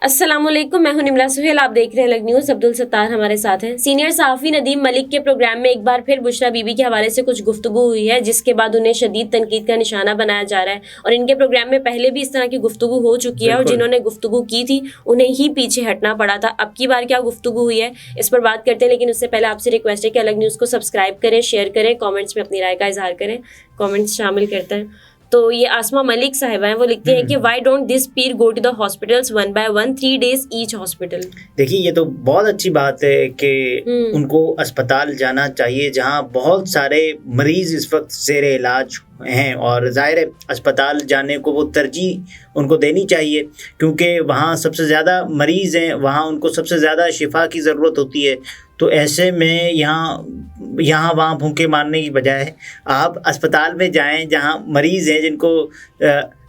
السلام علیکم، میں ہوں نمرہ سہیل، آپ دیکھ رہے ہیں الگ نیوز۔ عبدالستار ہمارے ساتھ ہیں۔ سینئر صحافی ندیم ملک کے پروگرام میں ایک بار پھر بشریٰ بی بی کے حوالے سے کچھ گفتگو ہوئی ہے، جس کے بعد انہیں شدید تنقید کا نشانہ بنایا جا رہا ہے، اور ان کے پروگرام میں پہلے بھی اس طرح کی گفتگو ہو چکی ہے، اور جنہوں نے گفتگو کی تھی انہیں ہی پیچھے ہٹنا پڑا تھا۔ اب کی بار کیا گفتگو ہوئی ہے اس پر بات کرتے ہیں، لیکن اس سے پہلے آپ سے ریکویسٹ ہے کہ الگ نیوز کو سبسکرائب کریں، شیئر کریں، کامنٹس میں اپنی رائے کا اظہار کریں، کامنٹس شامل کرتے ہیں۔ تو یہ آسمہ ملک صاحبہ ہیں، وہ لکھتے ہیں کہ why don't this pair go to the hospitals one by one 3 days each hospital. دیکھیے، یہ تو بہت اچھی بات ہے کہ ان کو اسپتال جانا چاہیے جہاں بہت سارے مریض اس وقت زیر علاج ہیں، اور ظاہر ہے اسپتال جانے کو وہ ترجیح ان کو دینی چاہیے، کیونکہ وہاں سب سے زیادہ مریض ہیں، وہاں ان کو سب سے زیادہ شفا کی ضرورت ہوتی ہے۔ تو ایسے میں یہاں وہاں بھوکے مارنے کی بجائے آپ اسپتال میں جائیں جہاں مریض ہیں جن کو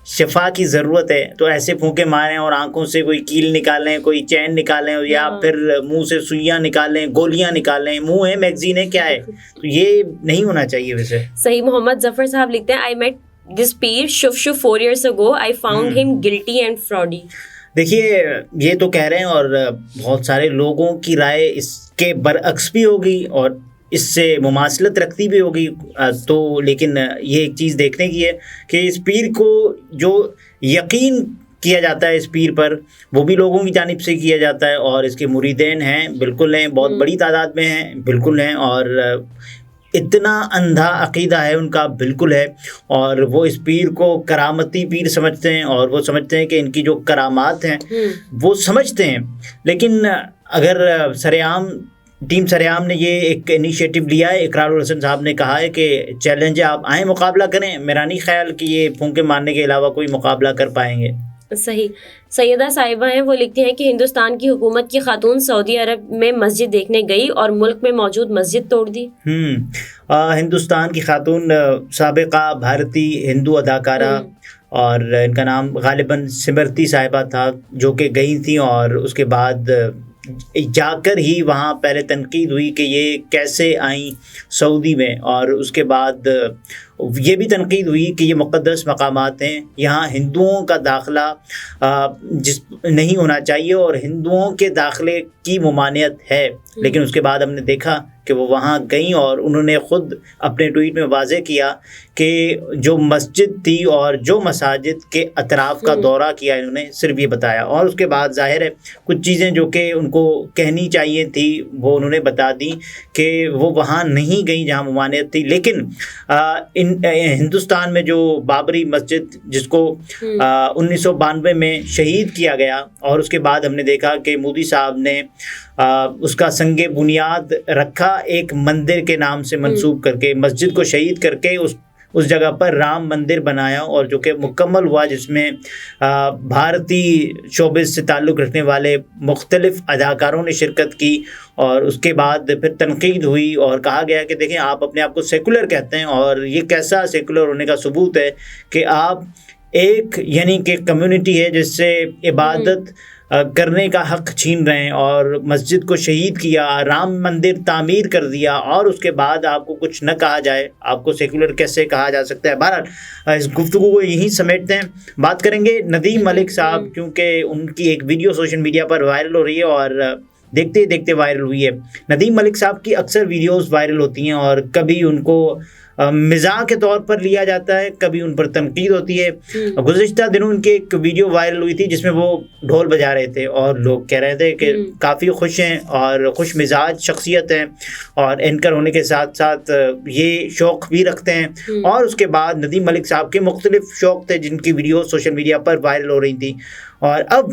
شفا کی ضرورت ہے، تو ایسے پھونکے ماریں اور آنکھوں سے کوئی کیل نکالیں، کوئی چین نکالیں، یا پھر منہ سے سوئیاں نکالیں، گولیاں نکالیں، منہ ہے میگزین ہے کیا ہے، تو یہ نہیں ہونا چاہیے۔ ویسے صحیح۔ محمد ظفر صاحب لکھتے ہیں I met this peer Shuf 4 years ago. I found him guilty and fraudy. دیکھیے، یہ تو کہہ رہے ہیں، اور بہت سارے لوگوں کی رائے اس کے برعکس بھی ہوگی اور اس سے مماثلت رکھتی بھی ہوگی، تو لیکن یہ ایک چیز دیکھنے کی ہے کہ اس پیر کو جو یقین کیا جاتا ہے اس پیر پر، وہ بھی لوگوں کی جانب سے کیا جاتا ہے، اور اس کے مریدین ہیں، بالکل ہیں، بہت بڑی تعداد میں ہیں، بالکل ہیں، اور اتنا اندھا عقیدہ ہے ان کا، بالکل ہے، اور وہ اس پیر کو کرامتی پیر سمجھتے ہیں، اور وہ سمجھتے ہیں کہ ان کی جو کرامات ہیں وہ سمجھتے ہیں۔ لیکن اگر ٹیم سریام نے یہ ایک انیشیٹو لیا ہے، اقرار الحسن صاحب نے کہا ہے کہ چیلنج ہے، آپ آئیں مقابلہ کریں، میرا نہیں خیال کہ یہ پھونکے مارنے کے علاوہ کوئی مقابلہ کر پائیں گے۔ صحیح۔ سیدہ صاحبہ ہیں، وہ لکھتے ہیں کہ ہندوستان کی حکومت کی خاتون سعودی عرب میں مسجد دیکھنے گئی اور ملک میں موجود مسجد توڑ دی۔ ہندوستان کی خاتون سابقہ بھارتی ہندو اداکارہ، اور ان کا نام غالباً سمرتی صاحبہ تھا، جو کہ گئی تھیں، اور اس کے بعد جا کر ہی وہاں پہلے تنقید ہوئی کہ یہ کیسے آئیں سعودی میں، اور اس کے بعد یہ بھی تنقید ہوئی کہ یہ مقدس مقامات ہیں، یہاں ہندوؤں کا داخلہ نہیں ہونا چاہیے، اور ہندوؤں کے داخلے کی ممانعت ہے۔ لیکن اس کے بعد ہم نے دیکھا کہ وہ وہاں گئیں، اور انہوں نے خود اپنے ٹویٹ میں واضح کیا کہ جو مسجد تھی اور جو مساجد کے اطراف کا دورہ کیا، انہوں نے صرف یہ بتایا، اور اس کے بعد ظاہر ہے کچھ چیزیں جو کہ ان کو کہنی چاہیے تھی وہ انہوں نے بتا دی کہ وہ وہاں نہیں گئیں جہاں ممانعت تھی۔ لیکن ہندوستان میں جو بابری مسجد، جس کو 1992 میں شہید کیا گیا، اور اس کے بعد ہم نے دیکھا کہ مودی صاحب نے اس کا سنگ بنیاد رکھا ایک مندر کے نام سے منسوب کر کے، مسجد کو شہید کر کے اس جگہ پر رام مندر بنایا، اور جو کہ مکمل ہوا، جس میں بھارتی شعبے سے تعلق رکھنے والے مختلف اداکاروں نے شرکت کی، اور اس کے بعد پھر تنقید ہوئی اور کہا گیا کہ دیکھیں، آپ اپنے آپ کو سیکولر کہتے ہیں، اور یہ کیسا سیکولر ہونے کا ثبوت ہے کہ آپ ایک یعنی کہ کمیونٹی ہے جس سے عبادت کرنے کا حق چھین رہے ہیں، اور مسجد کو شہید کیا، رام مندر تعمیر کر دیا، اور اس کے بعد آپ کو کچھ نہ کہا جائے، آپ کو سیکولر کیسے کہا جا سکتا ہے؟ بہرحال اس گفتگو کو یہیں سمیٹتے ہیں۔ بات کریں گے ندیم ملک صاحب، کیونکہ ان کی ایک ویڈیو سوشل میڈیا پر وائرل ہو رہی ہے، اور دیکھتے دیکھتے وائرل ہوئی ہے۔ ندیم ملک صاحب کی اکثر ویڈیوز وائرل ہوتی ہیں، اور کبھی ان کو مزاح کے طور پر لیا جاتا ہے، کبھی ان پر تنقید ہوتی ہے۔ گزشتہ دنوں ان کی ایک ویڈیو وائرل ہوئی تھی جس میں وہ ڈھول بجا رہے تھے، اور لوگ کہہ رہے تھے کہ کافی خوش ہیں اور خوش مزاج شخصیت ہیں، اور اینکر ہونے کے ساتھ ساتھ یہ شوق بھی رکھتے ہیں۔ اور اس کے بعد ندیم ملک صاحب کے مختلف شوق تھے جن کی ویڈیو سوشل میڈیا پر وائرل ہو رہی تھی، اور اب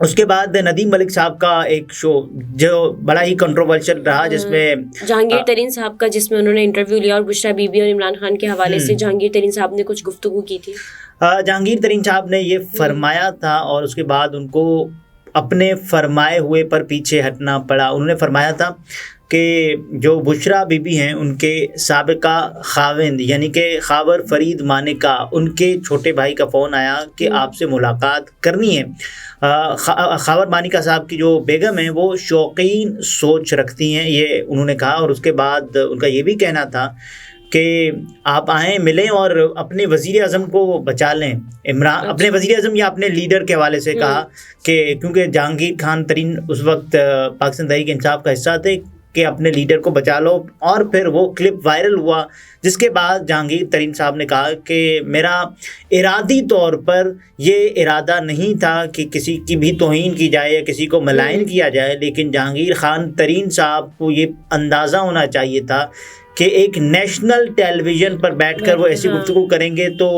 اس کے بعد ندیم ملک صاحب کا ایک شو جو بڑا ہی کنٹروورشل رہا، جس میں جہانگیر ترین صاحب کا، جس میں انہوں نے انٹرویو لیا، اور بشریٰ بی بی اور عمران خان کے حوالے سے جہانگیر ترین صاحب نے کچھ گفتگو کی تھی۔ جہانگیر ترین صاحب نے یہ فرمایا تھا، اور اس کے بعد ان کو اپنے فرمائے ہوئے پر پیچھے ہٹنا پڑا۔ انہوں نے فرمایا تھا کہ جو بشریٰ بی بی ہیں، ان کے سابقہ خاوند یعنی کہ خاور فرید مانیکا، ان کے چھوٹے بھائی کا فون آیا کہ آپ سے ملاقات کرنی ہے۔ خاور مانیکا صاحب کی جو بیگم ہیں، وہ شوقین سوچ رکھتی ہیں، یہ انہوں نے کہا، اور اس کے بعد ان کا یہ بھی کہنا تھا کہ آپ آئیں ملیں اور اپنے وزیر اعظم کو بچا لیں. اپنے وزیر اعظم یا اپنے لیڈر کے حوالے سے کہا کہ کیونکہ جہانگیر خان ترین اس وقت پاکستان تحریک انصاف کا حصہ تھے کہ اپنے لیڈر کو بچا لو. اور پھر وہ کلپ وائرل ہوا جس کے بعد جہانگیر ترین صاحب نے کہا کہ میرا ارادی طور پر یہ ارادہ نہیں تھا کہ کسی کی بھی توہین کی جائے یا کسی کو ملائن کیا جائے, لیکن جہانگیر خان ترین صاحب کو یہ اندازہ ہونا چاہیے تھا کہ ایک نیشنل ٹیلی ویژن پر بیٹھ کر وہ ایسی گفتگو کریں گے تو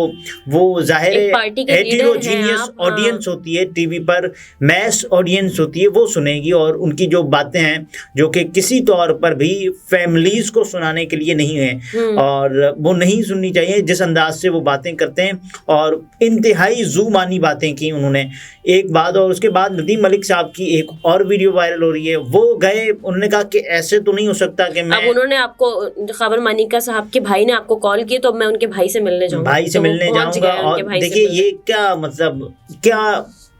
وہ ظاہر ہیٹروجینیس آڈینس ہوتی ہے, ٹی وی پر میس آڈینس ہوتی ہے, وہ سنے گی اور ان کی جو باتیں ہیں جو کہ کسی طور پر بھی فیملیز کو سنانے کے لیے نہیں ہیں اور وہ نہیں سننی چاہیے جس انداز سے وہ باتیں کرتے ہیں. اور انتہائی زومانی باتیں کی انہوں نے ایک بات. اور اس کے بعد ندیم ملک صاحب کی ایک اور ویڈیو وائرل ہو رہی ہے, وہ گئے, انہوں نے کہا کہ ایسے تو نہیں ہو سکتا کہ میں, اب انہوں نے آپ کو خبر مانیکا صاحب کے بھائی نے آپ کو کال کی تو میں ان کے بھائی سے ملنے جاؤں گا. اور دیکھیے یہ کیا مطلب کیا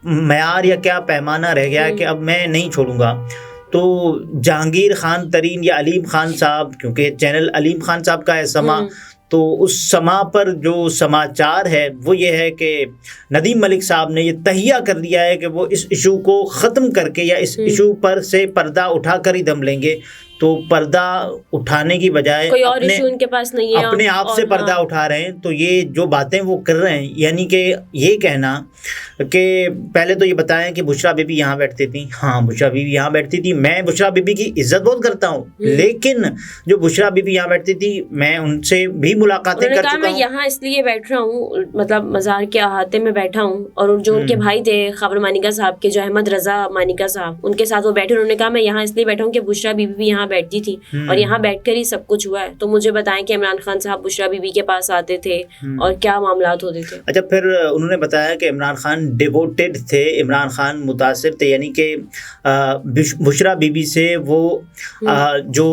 معیار یا کیا پیمانہ رہ گیا کہ اب میں نہیں چھوڑوں گا. تو جہانگیر خان ترین یا علیم خان صاحب, کیونکہ چینل علیم خان صاحب کا ہے سما, تو اس سما پر جو سماچار ہے وہ یہ ہے کہ ندیم ملک صاحب نے یہ تہیہ کر دیا ہے کہ وہ اس ایشو کو ختم کر کے یا اس ایشو پر سے پردہ اٹھا کر ہی دم لیں گے. تو پردہ اٹھانے کی بجائے کوئی اور ایشو ان کے پاس نہیں ہے, اپنے آپ سے پردہ اٹھا رہے ہیں. تو یہ جو باتیں وہ کر رہے ہیں, یعنی کہ یہ کہنا کہ پہلے تو یہ بتائیں کہ بشرا بی بی یہاں بیٹھتی تھیں. ہاں بشرا بی بی یہاں بیٹھتی تھی, میں بشرا بی بی کی عزت بہت کرتا ہوں, لیکن جو بشرا بی بی یہاں بیٹھتی تھی میں ان سے بھی ملاقاتیں کر چکا ہوں. میں یہاں اس لیے بیٹھ رہا ہوں, مطلب مزار کے احاطے میں بیٹھا ہوں, اور جو ان کے بھائی تھے خبر مانیکا صاحب کے, جو احمد رضا مانیکا صاحب, ان کے ساتھ وہ بیٹھے. انہوں نے کہا میں یہاں اس لیے بیٹھا ہوں کہ بشرا بی بی یہاں بیٹھتی تھی اور یہاں بیٹھ کر ہی سب کچھ ہوا ہے. تو مجھے بتائیں کہ عمران خان صاحب بشرا بی بی کے پاس آتے تھے اور کیا معاملات ہوتے تھے. اچھا, پھر انہوں نے بتایا کہ عمران خان ڈیووٹیڈ تھے, عمران خان متاثر تھے, یعنی کہ بشرا بی بی سے وہ جو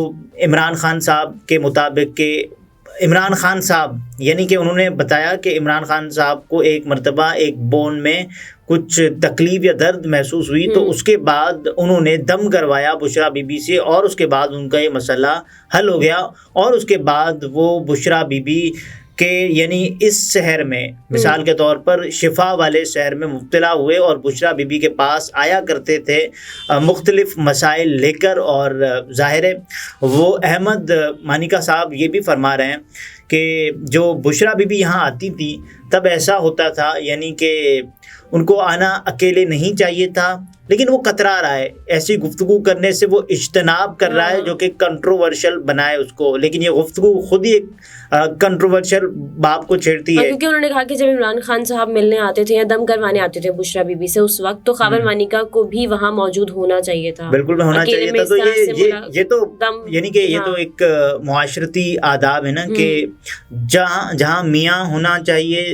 عمران خان صاحب کے مطابق کہ عمران خان صاحب, یعنی کہ انہوں نے بتایا کہ عمران خان صاحب کو ایک مرتبہ ایک بون میں کچھ تکلیف یا درد محسوس ہوئی, تو اس کے بعد انہوں نے دم کروایا بشرا بی بی سے, اور اس کے بعد ان کا یہ مسئلہ حل ہو گیا. اور اس کے بعد وہ بشرا بی بی کہ یعنی اس شہر میں مثال کے طور پر شفا والے شہر میں مبتلا ہوئے اور بشرا بی بی کے پاس آیا کرتے تھے مختلف مسائل لے کر. اور ظاہر ہے وہ احمد مانیکا صاحب یہ بھی فرما رہے ہیں کہ جو بشرا بی بی یہاں آتی تھی تب ایسا ہوتا تھا, یعنی کہ ان کو آنا اکیلے نہیں چاہیے تھا, لیکن وہ کترا رہا ہے ایسی گفتگو کرنے سے, وہ اجتناب کر رہا ہے جو کہ کنٹروورشل بنائے اس کو, لیکن یہ گفتگو خود ہی ایک کنٹروورشل باب کو چھیڑتی ہے. کیونکہ انہوں نے کہا کہ جب عمران خان صاحب ملنے آتے تھے یا دم کروانے آتے تھے بشرا بی بی سے اس وقت, تو خاور مانیکا کو بھی وہاں موجود ہونا چاہیے تھا. بالکل ہونا چاہیے تھا. تو یہ تو یعنی کہ یہ تو ایک معاشرتی آداب ہے نا کہ جہاں میاں ہونا چاہیے,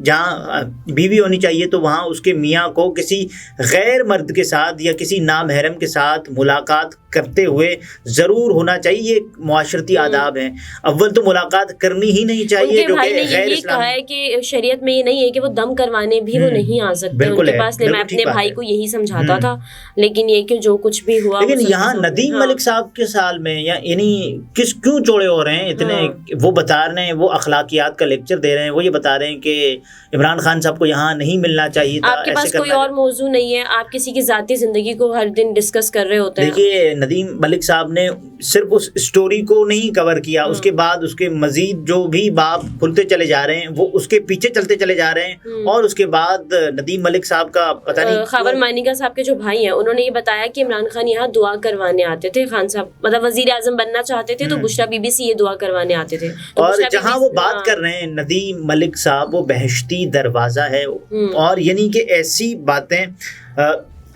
جہاں بیوی ہونی چاہیے, تو وہاں اس کے میاں کو کسی غیر مرد کے ساتھ یا کسی نامحرم کے ساتھ ملاقات کرتے ہوئے ضرور ہونا چاہیے. یہ معاشرتی آداب ہیں. اول تو ملاقات کرنی ہی نہیں چاہیے. جو کہ غیر یہ کہا ہے کہ شریعت میں یہ نہیں ہے کہ وہ دم کروانے بھی وہ نہیں آ سکتے ان کے پاس. میں اپنے بھائی کو یہی سمجھاتا تھا, لیکن یہ کہ جو کچھ بھی ہوا. لیکن یہاں ندیم ملک صاحب کے سال میں یعنی کیوں چوڑے ہو رہے ہیں اتنے, وہ بتا رہے ہیں, وہ اخلاقیات کا لیکچر دے رہے ہیں, وہ یہ بتا رہے ہیں کہ عمران خان صاحب کو یہاں نہیں ملنا چاہیے تھا. آپ کے پاس کوئی اور موضوع نہیں ہے, آپ کسی کی ذاتی زندگی کو ہر دن ڈسکس کر رہے ہوتے ہیں. دیکھیے ندیم ملک صاحب نے صرف اس اسٹوری کو نہیں کور کیا, اس کے بعد اس کے مزید جو بھی باب کھلتے چلے جا رہے ہیں وہ اس کے پیچھے چلتے چلے جا رہے ہیں. اور اس کے بعد ندیم ملک صاحب کا پتہ نہیں, خاور مانیکا صاحب کے جو بھائی ہیں انہوں نے یہ بتایا کہ عمران خان یہاں دعا کروانے آتے تھے. خان صاحب مطلب وزیر اعظم بننا چاہتے تھے تو بشرا بی بی سے یہ دعا کروانے آتے تھے. اور جہاں وہ بات کر رہے ہیں ندیم ملک صاحب, وہ بہشتی دروازہ ہے. اور یعنی کہ ایسی باتیں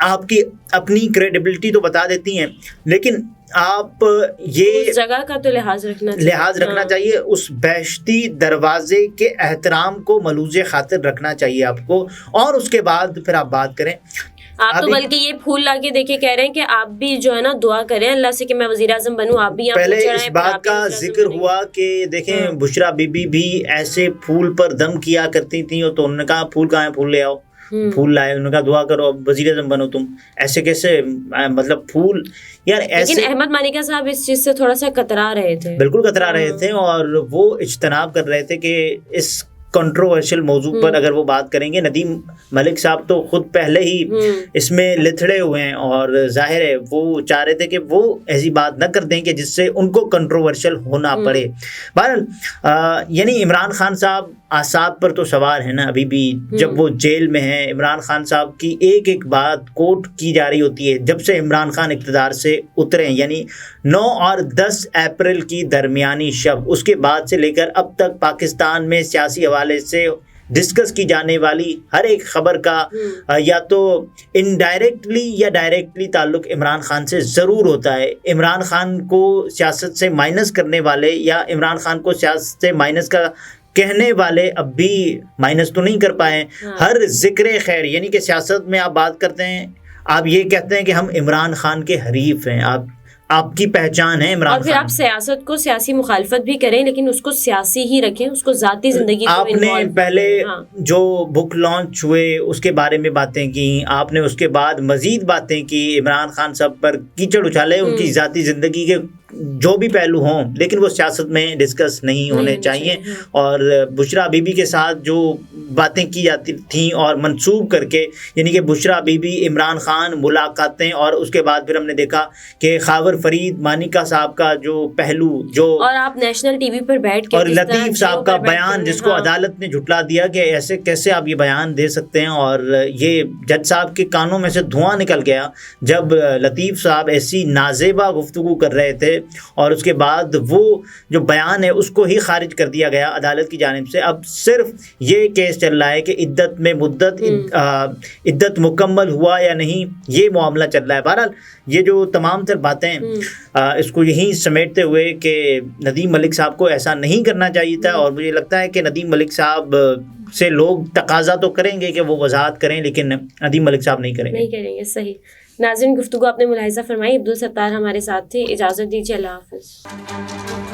آپ کی اپنی کریڈیبلٹی تو بتا دیتی ہیں, لیکن آپ یہ اس جگہ کا تو لحاظ رکھنا چاہیے. اس بہشتی دروازے کے احترام کو ملوز خاطر رکھنا چاہیے آپ کو, اور اس کے بعد پھر آپ بات کریں. آپ تو بلکہ یہ پھول لا کے دیکھے کہہ رہے ہیں کہ آپ بھی جو ہے نا دعا کریں اللہ سے کہ میں وزیر اعظم بنوں. آپ بھی پہلے اس بات کا ذکر ہوا کہ دیکھیں بشرا بی بی بھی ایسے پھول پر دم کیا کرتی تھیں, تو انہوں نے کہا پھول کہاں ہے, پھول لے آؤ. پھول لائے, انہوں نے کہا دعا کرو اب وزیر اعظم بنو تم. ایسے کیسے مطلب پھول یار ایسے. لیکن احمد مالکہ صاحب اس چیز سے تھوڑا سا کترا رہے تھے, بالکل کترا رہے تھے, اور وہ اجتناب کر رہے تھے کہ اس کنٹروورشل موضوع پر اگر وہ بات کریں گے. ندیم ملک صاحب تو خود پہلے ہی اس میں لتھڑے ہوئے ہیں, اور ظاہر ہے وہ چاہ رہے تھے کہ وہ ایسی بات نہ کر دیں کہ جس سے ان کو کنٹروورشل ہونا پڑے. بہرحال یعنی عمران خان صاحب اعصاب پر تو سوار ہیں نا ابھی بھی, جب وہ جیل میں ہیں. عمران خان صاحب کی ایک ایک بات کوٹ کی جا رہی ہوتی ہے جب سے عمران خان اقتدار سے اترے, یعنی 9 اور 10 اپریل کی درمیانی شب, اس کے بعد سے لے کر اب تک پاکستان میں سیاسی حوالے سے ڈسکس کی جانے والی ہر ایک خبر کا یا تو انڈائریکٹلی یا ڈائریکٹلی تعلق عمران خان سے ضرور ہوتا ہے. عمران خان کو سیاست سے مائنس کرنے والے یا عمران خان کو سیاست سے مائنس کا کہنے والے اب بھی مائنس تو نہیں کر پائے. ہر ذکر خیر یعنی کہ سیاست میں آپ بات کرتے ہیں, آپ یہ کہتے ہیں کہ ہم عمران خان کے حریف ہیں, آپ کی پہچان ہے عمران خان. اور پھر آپ سیاست کو سیاسی مخالفت بھی کریں لیکن اس کو سیاسی ہی رکھیں, اس کو ذاتی زندگی کو آپ نے پہلے جو بک لانچ ہوئے اس کے بارے میں باتیں کی, آپ نے اس کے بعد مزید باتیں کی, عمران خان صاحب پر کیچڑ اچھالے, ان کی ذاتی زندگی کے جو بھی پہلو ہوں لیکن وہ سیاست میں ڈسکس نہیں ہونے چاہیے. اور بشرا بی بی کے ساتھ جو باتیں کی جاتی تھیں اور منسوب کر کے, یعنی کہ بشرا بی بی عمران خان ملاقاتیں, اور اس کے بعد پھر ہم نے دیکھا کہ خاور فرید مانیکا صاحب کا جو پہلو جو, اور آپ نیشنل ٹی وی پر بیٹھ کے, اور لطیف صاحب کا بیان جس کو عدالت نے جھٹلا دیا کہ ایسے کیسے آپ یہ بیان دے سکتے ہیں. اور یہ جج صاحب کے کانوں میں سے دھواں نکل گیا جب لطیف صاحب ایسی نازیبا گفتگو کر رہے تھے اور اس کے بعد وہ جو بیان ہے اس کو ہی خارج کر دیا گیا عدالت کی جانب سے. اب صرف یہ کیس چل رہا ہے کہ عدت میں مدت عدت مکمل ہوا یا نہیں, یہ معاملہ چل رہا ہے. بہرحال یہ جو تمام تر باتیں اس کو یہیں سمیٹتے ہوئے کہ ندیم ملک صاحب کو ایسا نہیں کرنا چاہیے تھا, اور مجھے لگتا ہے کہ ندیم ملک صاحب سے لوگ تقاضا تو کریں گے کہ وہ وضاحت کریں, لیکن ندیم ملک صاحب نہیں کریں گے. صحیح. ناظرین, گفتگو آپ نے ملاحظہ فرمائی. عبدالستار ہمارے ساتھ تھے. اجازت دیجیے, اللہ حافظ.